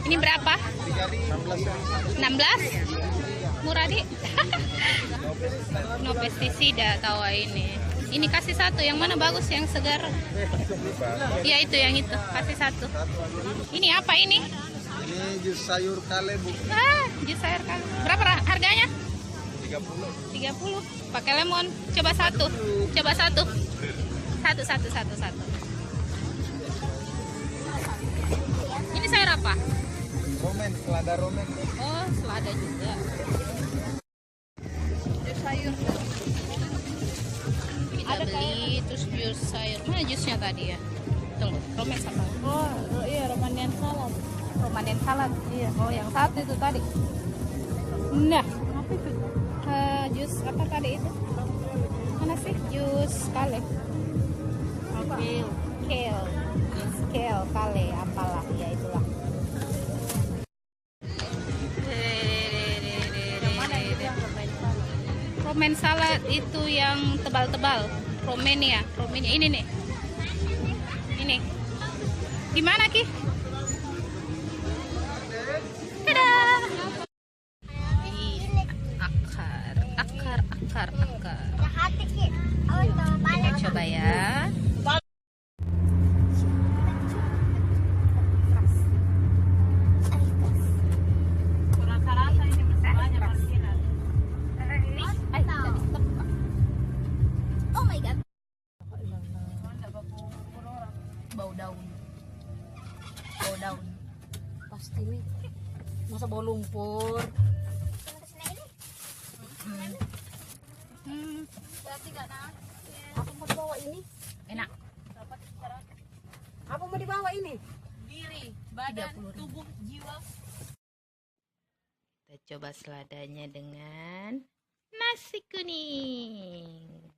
Ini berapa? 16? Murah di. No pestisida tawa ini. Ini kasih satu. Yang mana bagus? Yang segar? Ya itu yang itu. Kasih satu. Ini apa ini? Ini jus sayur kale, Bu. Jus sayur kale. Berapa harganya? 30. 30. Pakai lemon. Coba satu. Coba satu. Satu. Ini sayur apa? Romen, selada romen. Oh, selada juga. Jus sayur. Kita beli terus jus sayur. Mana jusnya tadi ya? Tunggu, romen sama. Oh iya, Romanian salad. Romanen salad. Iya. Oh, yang satu itu tadi. Nah, Apa itu? jus apa tadi itu? Mana sih? Jus kale. Oke. Kale. Jus kale, kale, apalah. Ya itulah. Yang mana itu yang Romanian salad? Romaine salad itu yang tebal-tebal. Romania. Ini nih. Ini. Di mana, Ki? Tada! Ini akar. Kita coba ya. Rasa-rasa ini masih banyak parkiran. Oh my god. Bau daun. Pasti nih. Masa bau lumpur? Berarti gak nak? Apa mau dibawa ini? Enak. Apa mau dibawa ini? Diri, badan, tubuh, jiwa. Kita coba seladanya dengan nasi kuning.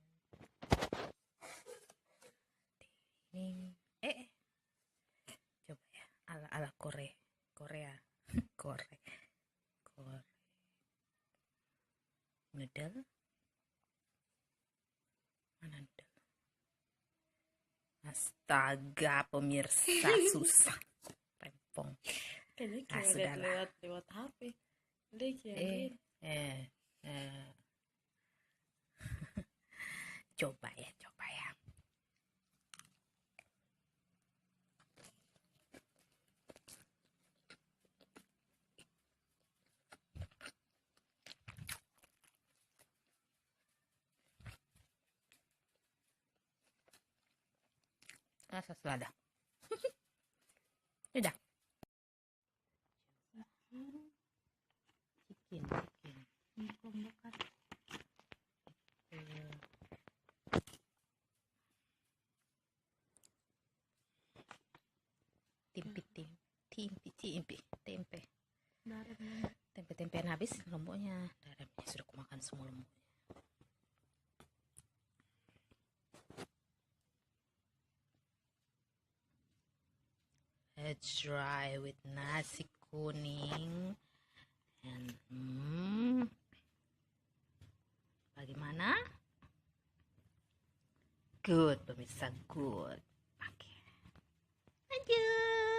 Coba ya, ala Korea. Noodle. Mana noodle? Astaga, pemirsa susah. Rempong. Kayaknya Sudahlah. lewat HP. Dia Coba ya. Rasa selada. Sudah. Chicken. Tempe-tempean habis lomboknya. Darahnya sudah kumakan semua lombok. Let's try with nasi kuning. And bagaimana? Good, pemirsa, good. Oke. Lanjut.